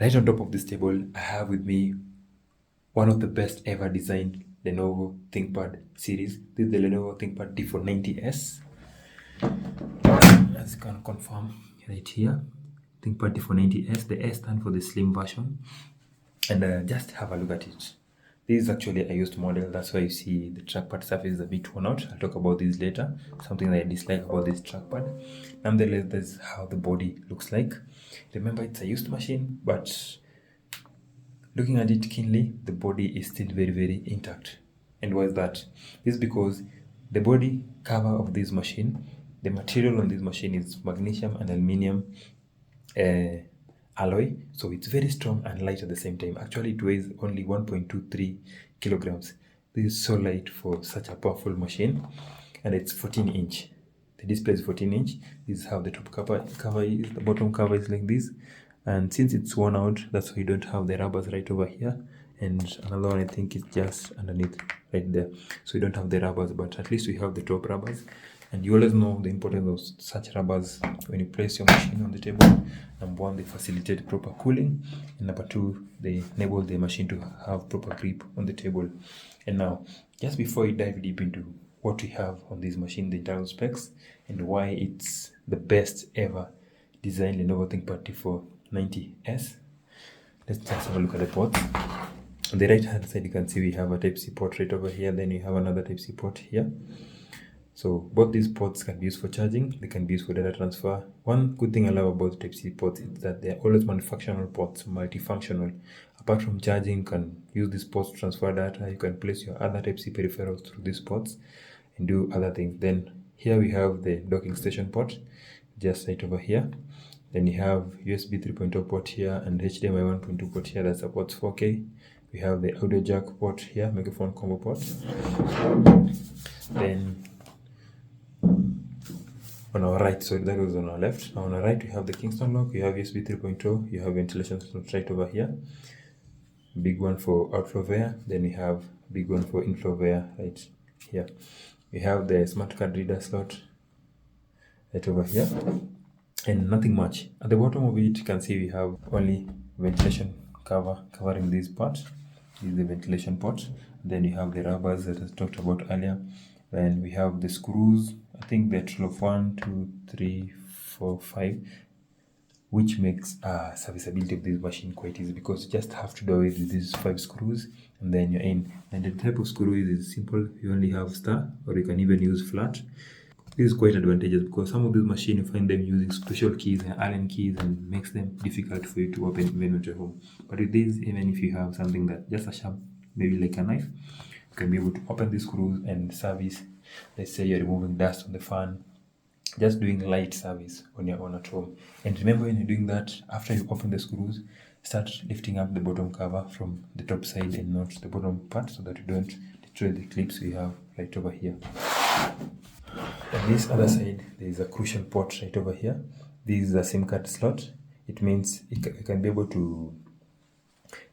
Right on top of this table, I have with me one of the best ever designed Lenovo ThinkPad series. This is the Lenovo ThinkPad T490s. As you can confirm right here, ThinkPad T490s. The S stands for the slim version. And just have a look at it. This is actually a used model. That's why you see the trackpad surface is a bit worn out. I'll talk about this later. Something that I dislike about this trackpad. Nonetheless, that's how the body looks like. Remember, it's a used machine, but looking at it keenly, the body is still very, very intact. And why is that? This is because the body cover of this machine, the material on this machine is magnesium and aluminium alloy, so it's very strong and light at the same time. Actually, it weighs only 1.23 kilograms. This is so light for such a powerful machine, and it's 14-inch. The display is 14-inch. This is how the top cover is. The bottom cover is like this, and since it's worn out, that's why you don't have the rubbers right over here. And another one, I think, is just underneath right there, so you don't have the rubbers, but at least we have the top rubbers. And you always know the importance of such rubbers when you place your machine on the table. Number one, they facilitate proper cooling, and number two, they enable the machine to have proper grip on the table. And now, just before we dive deep into what we have on this machine, the internal specs, and why it's the best ever designed Lenovo ThinkPad T490s, let's just have a look at the ports. On the right hand side, you can see we have a Type-C port right over here, then you have another Type-C port here. So both these ports can be used for charging, they can be used for data transfer. One good thing I love about Type-C ports is that they are always multifunctional ports, multifunctional. Apart from charging, you can use these ports to transfer data, you can place your other Type-C peripherals through these ports and do other things. Then here we have the docking station port, just right over here. Then you have USB 3.0 port here and HDMI 1.2 port here that supports 4K. We have the audio jack port here, microphone combo port. Then on our right, so that was on our left. Now on our right, we have the Kingston lock, you have USB 3.0, you have ventilation slot right over here. Big one for outflow of air, then we have big one for inflow of air right here. We have the smart card reader slot right over here, and nothing much. At the bottom of it, you can see we have only ventilation cover covering this part. This is the ventilation port. Then you have the rubbers that I talked about earlier. Then we have the screws. I think they're 12 of 1, 2, 3, 4, 5, which makes serviceability of this machine quite easy because you just have to do away with these 5 screws and then you're in. And the type of screw is simple. You only have star, or you can even use flat. This is quite advantageous because some of these machines you find them using special keys and Allen keys and makes them difficult for you to open even at your home. But with this, even if you have something that just a sharp, maybe like a knife, you can be able to open these screws and service. Let's say you're removing dust on the fan, just doing light service on your own at home. And remember, when you're doing that, after you open the screws, start lifting up the bottom cover from the top side and not the bottom part so that you don't destroy the clips we have right over here. On this other side, there is a crucial port right over here. This is a SIM card slot. It means you can be able to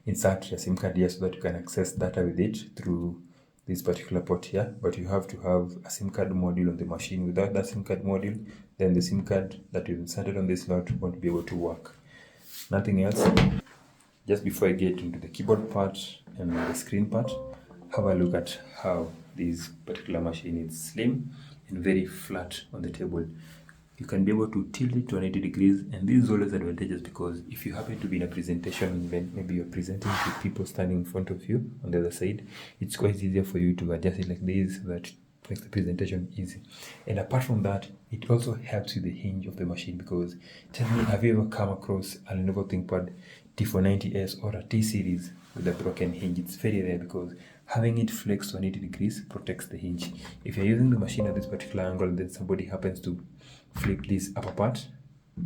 insert your SIM card here so that you can access data with it through this particular port here, but you have to have a SIM card module on the machine. Without that SIM card module, then the SIM card that you inserted on this slot won't be able to work. Nothing else. Just before I get into the keyboard part and the screen part, have a look at how this particular machine is slim and very flat on the table. You can be able to tilt it to 180 degrees, and this is always advantageous because if you happen to be in a presentation event, maybe you're presenting to people standing in front of you on the other side, it's quite easier for you to adjust it like this so that it makes the presentation easy. And apart from that, it also helps with the hinge of the machine because tell me, have you ever come across a Lenovo ThinkPad T490s or a T series with a broken hinge? It's very rare because having it flexed 180 degrees protects the hinge. If you're using the machine at this particular angle, then somebody happens to flip this upper part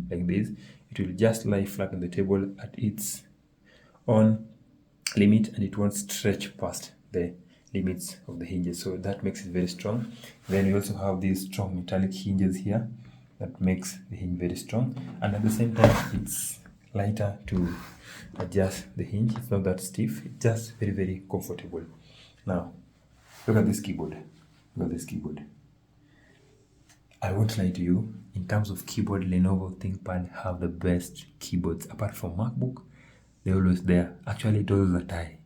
like this, it will just lie flat on the table at its own limit and it won't stretch past the limits of the hinges, so that makes it very strong. Then we also have these strong metallic hinges here that makes the hinge very strong, and at the same time it's lighter to adjust the hinge. It's not that stiff, it's just very, very comfortable. Now look at this keyboard. Look at this keyboard. I won't lie to you, in terms of keyboard, Lenovo ThinkPad have the best keyboards. Apart from MacBook, they're always there. Actually, it was a tie.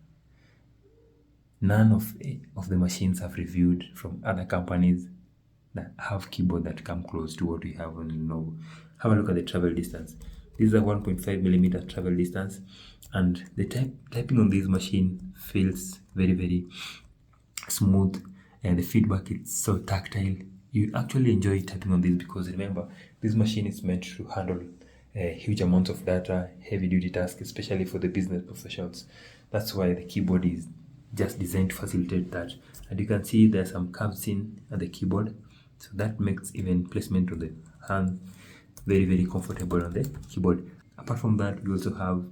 None of the machines I've reviewed from other companies that have keyboard that come close to what we have on Lenovo. Have a look at the travel distance. This is a 1.5mm travel distance, and the typing on this machine feels very smooth, and the feedback is so tactile. You actually enjoy typing on this because remember, this machine is meant to handle huge amounts of data, heavy duty tasks, especially for the business professionals. That's why the keyboard is just designed to facilitate that. And you can see there's some curves in at the keyboard, so that makes even placement of the hand very comfortable on the keyboard. Apart from that, we also have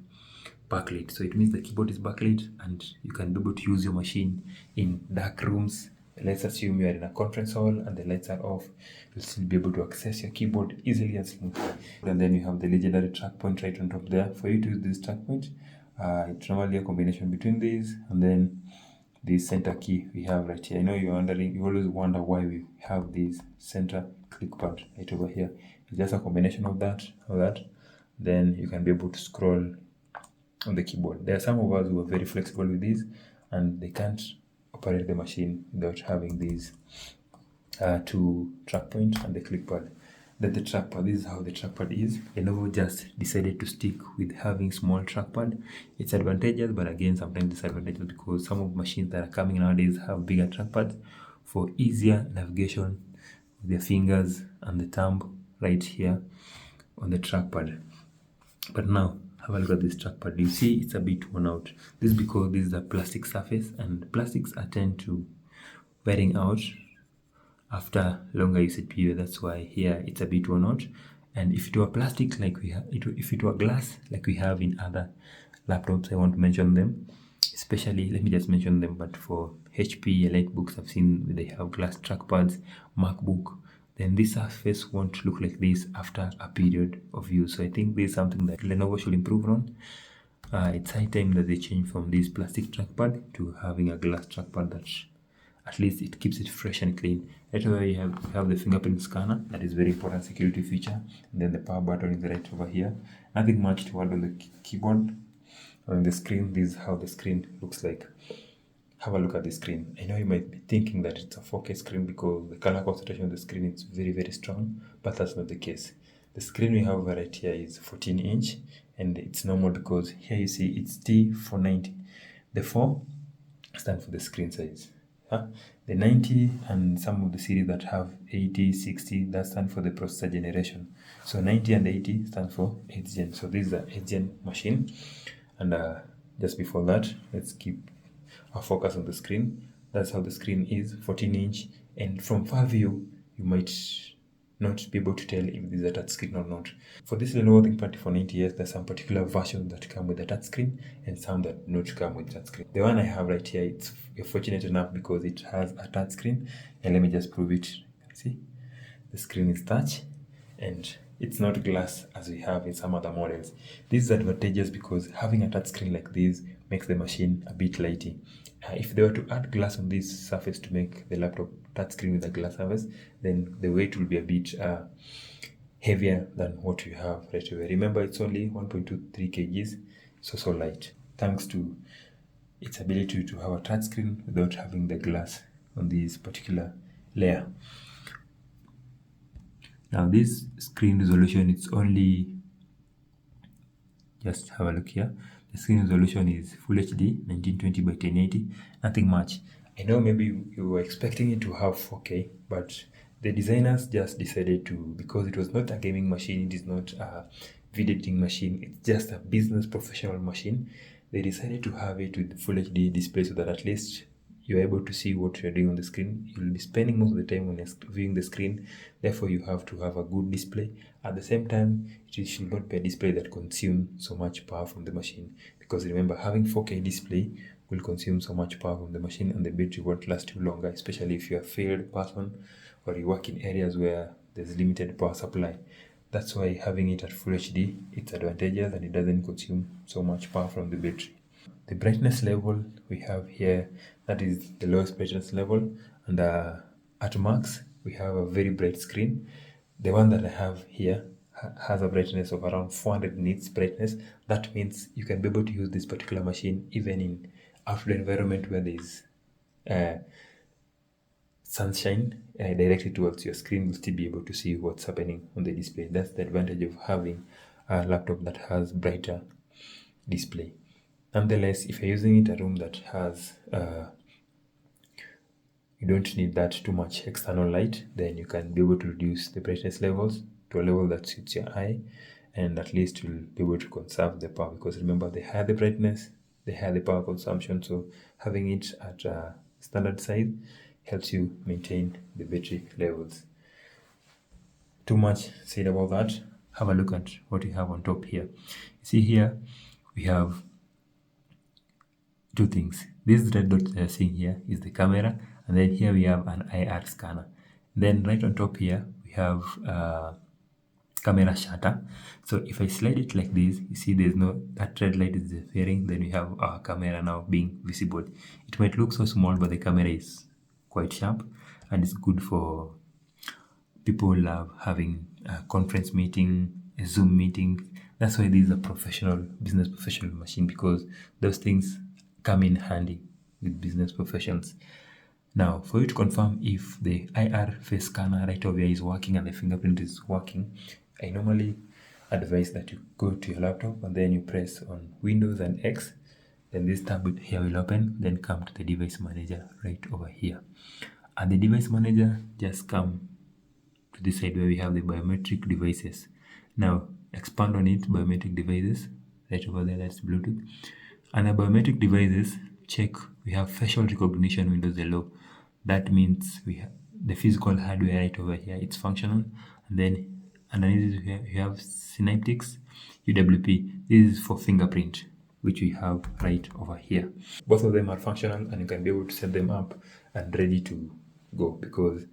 backlit, so it means the keyboard is backlit and you can be able to use your machine in dark rooms. Let's assume you are in a conference hall and the lights are off, you'll still be able to access your keyboard easily and smoothly. And then you have the legendary track point right on top there. For you to use this track point, it's normally a combination between these and then this center key we have right here. I know you're wondering, you always wonder why we have this center click pad right over here. It's just a combination of that, then you can be able to scroll on the keyboard. There are some of us who are very flexible with these and they can't operate the machine without having these two track point and the click pad. Then the trackpad, this is how the trackpad is. Lenovo just decided to stick with having small trackpad. It's advantageous, but again sometimes disadvantageous because some of machines that are coming nowadays have bigger trackpads for easier navigation with your fingers and the thumb right here on the trackpad. But now have a look at this trackpad. You see it's a bit worn out. This is because this is a plastic surface and plastics tend to wearing out after longer usage period. That's why here it's a bit worn out. And if it were plastic like we have, if it were glass like we have in other laptops, I want to mention them, especially, let me just mention them, but for HP EliteBooks I've seen they have glass trackpads, MacBook, then this surface won't look like this after a period of use. So I think this is something that Lenovo should improve on. It's high time that they change from this plastic trackpad to having a glass trackpad that at least it keeps it fresh and clean. Right away you have the fingerprint scanner, that is very important security feature, and then the power button is right over here. Nothing much to add on the keyboard. On the screen, this is how the screen looks like. Have a look at the screen. I know you might be thinking that it's a 4K screen because the color concentration on the screen is very strong, but that's not the case. The screen we have right here is 14-inch, and it's normal because here you see it's T490. The 4 stands for the screen size. The 90 and some of the series that have 80, 60, that stand for the processor generation. So 90 and 80 stands for 8th gen. So this is an 8th gen machine. And just before that, let's keep our focus on the screen. That's how the screen is, 14-inch. And from far view, you might not be able to tell if this is a touchscreen or not. For this Lenovo ThinkPad T490s, there's some particular versions that come with a touchscreen and some that not come with touchscreen. The one I have right here, you're fortunate enough because it has a touchscreen, and let me just prove it. See, the screen is touch and it's not glass as we have in some other models. This is advantageous because having a touchscreen like this makes the machine a bit lighty. If they were to add glass on this surface to make the laptop touchscreen with a glass surface, then the weight will be a bit heavier than what you have right away. Remember, it's only 1.23 kgs, so light, thanks to its ability to have a touchscreen without having the glass on this particular layer. Now this screen resolution, it's only, just have a look here. The screen resolution is Full HD 1920 by 1080, nothing much. I know maybe you were expecting it to have 4K, but the designers just decided to, because it was not a gaming machine, it is not a video editing machine, it's just a business professional machine. They decided to have it with Full HD display so that at least you're able to see what you're doing on the screen. You'll be spending most of the time when you're viewing the screen, therefore you have to have a good display. At the same time, it should not be a display that consumes so much power from the machine, because remember, having 4K display will consume so much power from the machine and the battery won't last you longer, especially if you're a field person or you work in areas where there's limited power supply. That's why having it at Full HD, it's advantageous and it doesn't consume so much power from the battery. The brightness level we have here, that is the lowest brightness level, and at max we have a very bright screen. The one that I have here has a brightness of around 400 nits brightness. That means you can be able to use this particular machine even in outdoor environment where there is sunshine directly towards your screen. Will still be able to see what's happening on the display. That's the advantage of having a laptop that has brighter display. Nonetheless, if you're using it in a room that has you don't need that too much external light, then you can be able to reduce the brightness levels to a level that suits your eye, and at least you'll be able to conserve the power, because remember, the higher the brightness, the higher the power consumption. So having it at a standard size helps you maintain the battery levels. Too much said about that. Have a look at what you have on top here. You see here we have two things. This red dot that you're seeing here is the camera, and then here we have an IR scanner. Then right on top here we have camera shutter. So if I slide it like this, you see there's no, that red light is disappearing. Then we have our camera now being visible. It might look so small, but the camera is quite sharp, and it's good for people love having a conference meeting, a Zoom meeting. That's why this is a professional, business professional machine, because those things come in handy with business professions. Now, for you to confirm if the IR face scanner right over here is working and the fingerprint is working, I normally advise that you go to your laptop and then you press on Windows and X. Then this tab here will open, then come to the device manager right over here. And the device manager, just come to this side where we have the biometric devices. Now, expand on it, biometric devices, right over there, that's Bluetooth. And the biometric devices, check, we have facial recognition windows below. That means we have the physical hardware right over here, it's functional. And then underneath it, we have synaptics, UWP. This is for fingerprint, which we have right over here. Both of them are functional, and you can be able to set them up and ready to go, because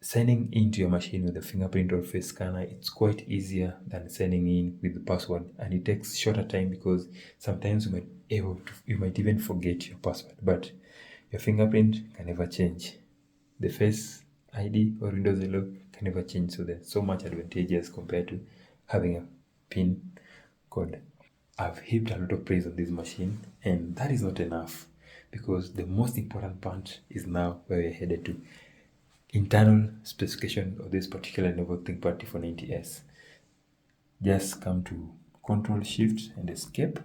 signing into your machine with a fingerprint or face scanner, it's quite easier than signing in with the password, and it takes shorter time, because sometimes you might even forget your password, but your fingerprint can never change. The Face ID or Windows Hello can never change, so there's so much advantageous compared to having a PIN code. I've heaped a lot of praise on this machine, and that is not enough, because the most important part is now where we're headed to. Internal specification of this particular Lenovo ThinkPad T490s. Just come to Control Shift and Escape,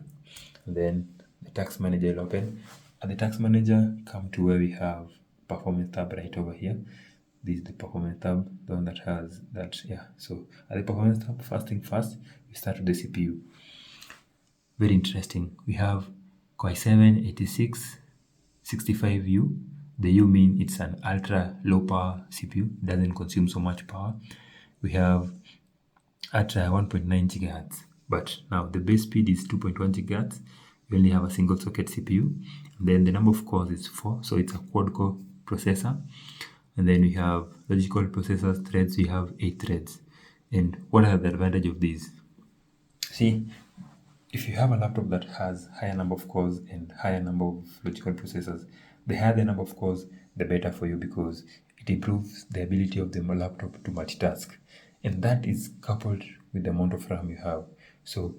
and then the task manager will open. At the task manager, come to where we have performance tab right over here. This is the performance tab, the one that has that, yeah. So at the performance tab, first thing first, we start with the CPU. Very interesting. We have Core i7 8665U. The U mean it's an ultra low power CPU, doesn't consume so much power. We have at 1.9 gigahertz, but now the base speed is 2.1 gigahertz. We only have a single socket CPU. And then the number of cores is 4, so it's a quad core processor. And then we have logical processors, threads, we have 8 threads. And what are the advantage of these? See, if you have a laptop that has higher number of cores and higher number of logical processors, the higher the number of cores, the better for you, because it improves the ability of the laptop to multitask. And that is coupled with the amount of RAM you have. So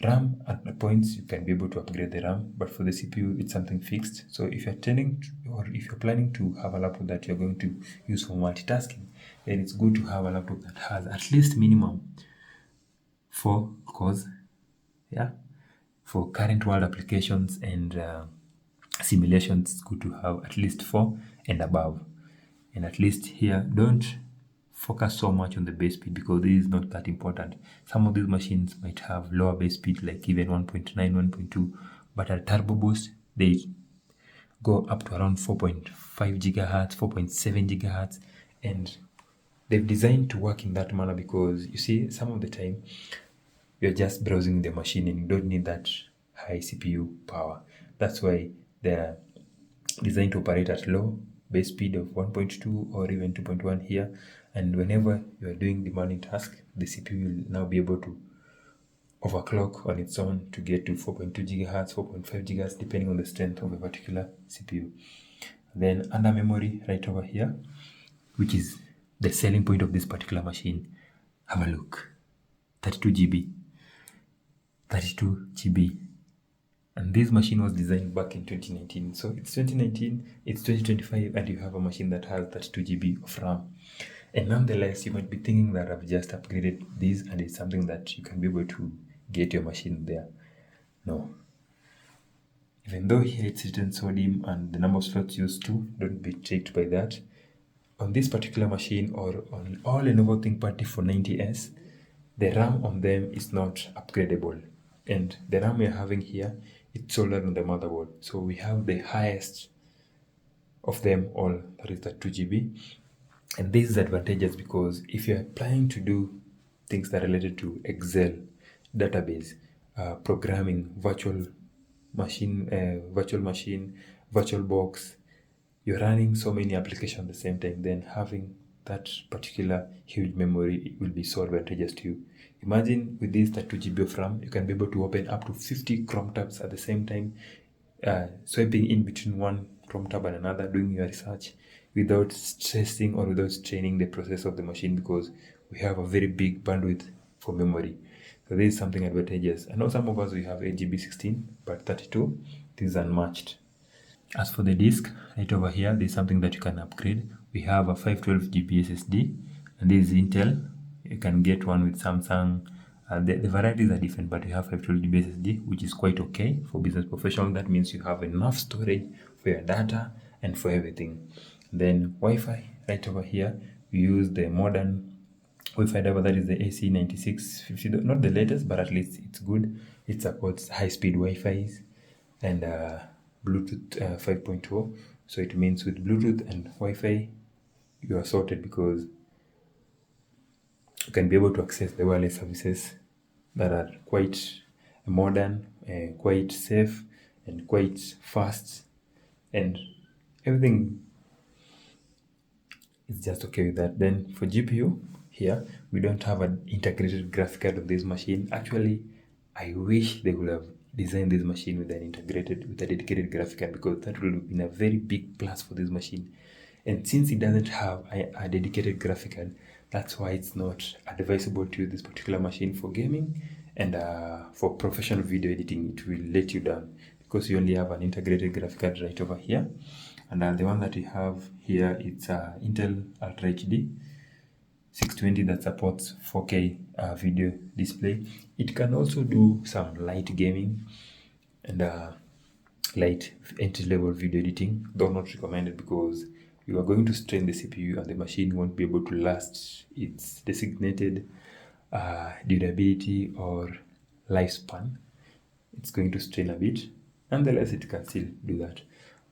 RAM, at the points, you can be able to upgrade the RAM, but for the CPU, it's something fixed. So if you're if you're planning to have a laptop that you're going to use for multitasking, then it's good to have a laptop that has at least minimum 4 cores. Yeah, for current world applications and simulations, it's good to have at least 4 and above. And at least here, don't focus so much on the base speed, because this is not that important. Some of these machines might have lower base speed, like even 1.9, 1.2, but at turbo boost, they go up to around 4.5 gigahertz, 4.7 gigahertz, and they've designed to work in that manner, because you see, some of the time, you're just browsing the machine and you don't need that high CPU power. That's why they're designed to operate at low base speed of 1.2 or even 2.1 here. And whenever you are doing demanding task, the CPU will now be able to overclock on its own to get to 4.2 gigahertz, 4.5 gigahertz, depending on the strength of a particular CPU. Then under memory right over here, which is the selling point of this particular machine. Have a look. 32GB. 32GB. And this machine was designed back in 2019. So it's 2019, it's 2025, and you have a machine that has 32GB of RAM. And nonetheless, you might be thinking that I've just upgraded this and it's something that you can be able to get your machine there. No. Even though here it's written sodium and the number of slots used to, don't be tricked by that. On this particular machine, or on all Lenovo ThinkPad T490s, the RAM on them is not upgradable. And the RAM we're having here, it's soldered on the motherboard. So we have the highest of them all, that is the 2GB. And this is advantageous because if you're planning to do things that are related to Excel, database, programming, virtual machine, VirtualBox, you're running so many applications at the same time, then having that particular huge memory will be so advantageous to you. Imagine with this 32GB of RAM, you can be able to open up to 50 Chrome tabs at the same time, swiping in between one Chrome tab and another, doing your research without stressing or without straining the process of the machine, because we have a very big bandwidth for memory. So this is something advantageous. I know some of us, we have 8GB 16, but 32, this is unmatched. As for the disk, right over here, there's something that you can upgrade. We have a 512GB SSD, and this is Intel. You can get one with Samsung. The varieties are different, but you have 512GB SSD, which is quite okay for business professional. That means you have enough storage for your data and for everything. Then Wi-Fi, right over here, we use the modern Wi-Fi driver, that is the AC9650, not the latest, but at least it's good. It supports high-speed Wi-Fi's and Bluetooth 5.0. So it means with Bluetooth and Wi-Fi, you are sorted, because you can be able to access the wireless services that are quite modern, quite safe, and quite fast, and everything is just okay with that. Then for GPU, here we don't have an integrated graphic card on this machine. Actually, I wish they would have designed this machine with a dedicated graphic card, because that would have been a very big plus for this machine. And since it doesn't have a dedicated graphic card, that's why it's not advisable to use this particular machine for gaming, and for professional video editing, it will let you down, because you only have an integrated graphic card right over here. And the one that we have here, it's Intel Ultra HD 620 that supports 4K video display. It can also do some light gaming and light entry-level video editing, though not recommended, because you are going to strain the CPU and the machine won't be able to last its designated durability or lifespan. It's going to strain a bit. Nonetheless, it can still do that.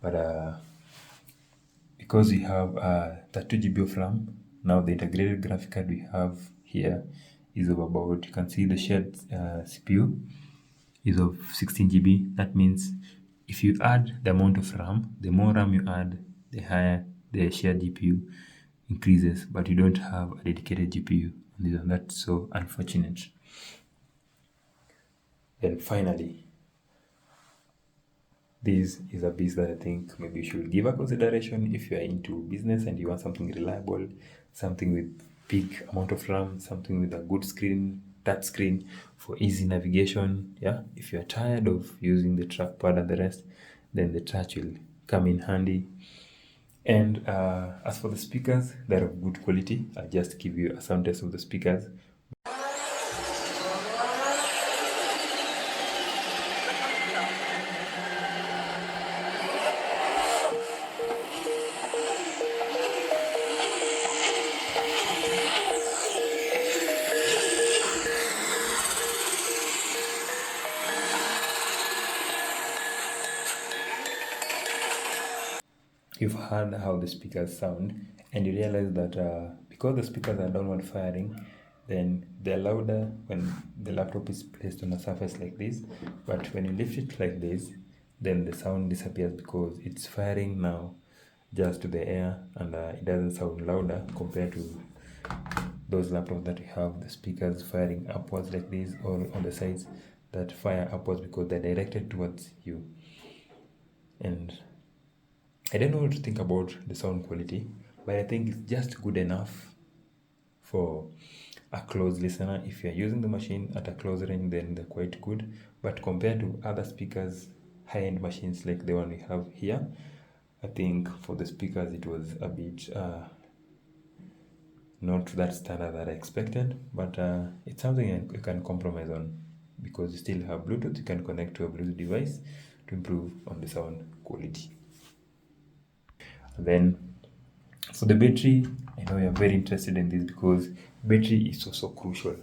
But because we have 32GB of RAM, now the integrated graphic card we have here is of about, you can see the shared CPU is of 16GB. That means if you add the amount of RAM, the more RAM you add, the higher the shared GPU increases, but you don't have a dedicated GPU, and that's so unfortunate. Then finally, this is a beast that I think maybe you should give a consideration if you are into business and you want something reliable, something with big amount of RAM, something with a good screen, touch screen for easy navigation. Yeah, if you are tired of using the trackpad and the rest, then the touch will come in handy. And as for the speakers, they're of good quality. I'll just give you a sound test of the speakers. You've heard how the speakers sound, and you realize that because the speakers are downward firing, then they're louder when the laptop is placed on a surface like this. But when you lift it like this, then the sound disappears, because it's firing now just to the air, and it doesn't sound louder compared to those laptops that we have the speakers firing upwards like this, or on the sides that fire upwards because they're directed towards you. And I don't know what to think about the sound quality, but I think it's just good enough for a close listener. If you're using the machine at a close range, then they're quite good. But compared to other speakers, high-end machines like the one we have here, I think for the speakers it was a bit not to that standard that I expected, but it's something you can compromise on, because you still have Bluetooth. You can connect to a Bluetooth device to improve on the sound quality. And then for the battery, I know you're very interested in this because battery is so crucial.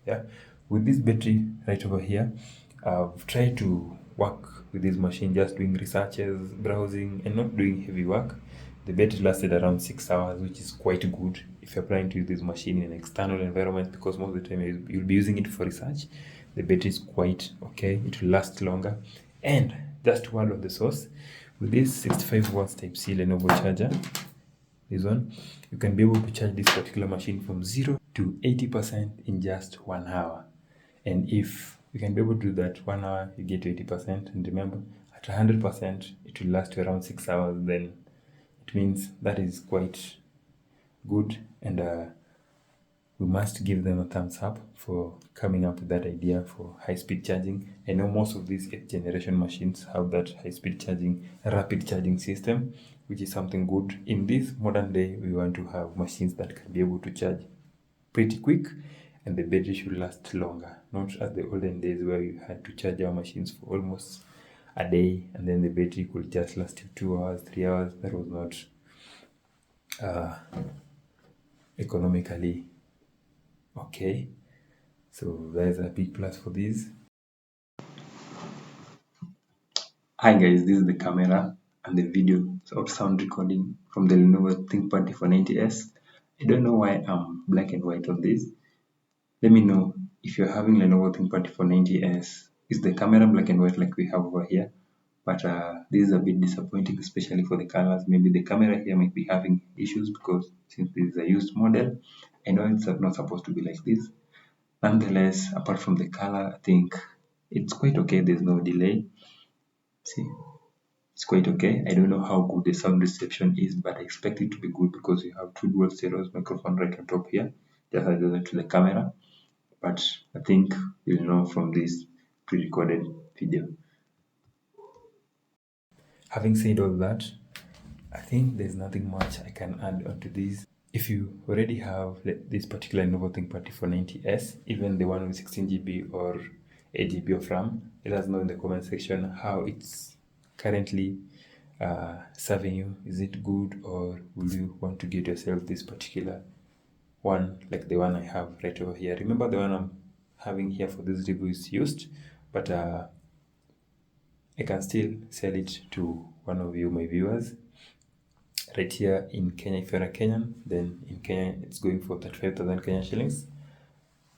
Yeah, with this battery right over here, I've tried to work with this machine just doing researches, browsing, and not doing heavy work. The battery lasted around 6 hours, which is quite good if you're planning to use this machine in an external environment, because most of the time you'll be using it for research. The battery is quite okay, it will last longer. And just one of the source, with this 65 watts Type-C Lenovo charger, this one, you can be able to charge this particular machine from 0 to 80% in just 1 hour. And if you can be able to do that 1 hour, you get to 80%. And remember, at 100%, it will last you around 6 hours. Then it means that is quite good. And we must give them a thumbs up for coming up with that idea for high-speed charging. I know most of these 8th generation machines have that high-speed charging, rapid charging system, which is something good. In this modern day, we want to have machines that can be able to charge pretty quick, and the battery should last longer, not as the olden days where we had to charge our machines for almost a day, and then the battery could just last you 2 hours, 3 hours. That was not economically okay. So there's a big plus for these. Hi guys, this is the camera and the video sound recording from the Lenovo ThinkPad T490s. I don't know why I'm black and white on this. Let me know if you're having Lenovo ThinkPad T490s. Is the camera black and white like we have over here? But this is a bit disappointing, especially for the colors. Maybe the camera here might be having issues because since this is a used model, I know it's not supposed to be like this. Nonetheless, apart from the color, I think it's quite okay. There's no delay. See, it's quite okay. I don't know how good the sound reception is, but I expect it to be good because you have 2 dual stereos microphone right on top here, just as it to the camera. But I think you'll know from this pre-recorded video. Having said all that, I think there's nothing much I can add onto this. If you already have this particular Lenovo ThinkPad T490s, even the one with 16GB or 8GB of RAM, let us know in the comment section how it's currently serving you. Is it good, or will you want to get yourself this particular one like the one I have right over here? Remember, the one I'm having here for this review is used, but I can still sell it to one of you, my viewers. Right here in Kenya, if you're a Kenyan, then in Kenya it's going for 35,000 Kenyan shillings.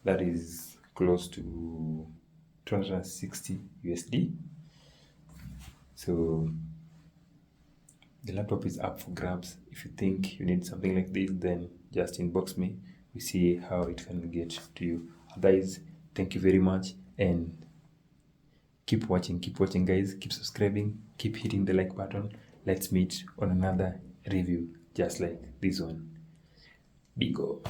That is close to 260 USD. So the laptop is up for grabs. If you think you need something like this, then just inbox me. We see how it can get to you. Otherwise, thank you very much, and keep watching guys. Keep subscribing, keep hitting the like button. Let's meet on another review just like this one. Bingo.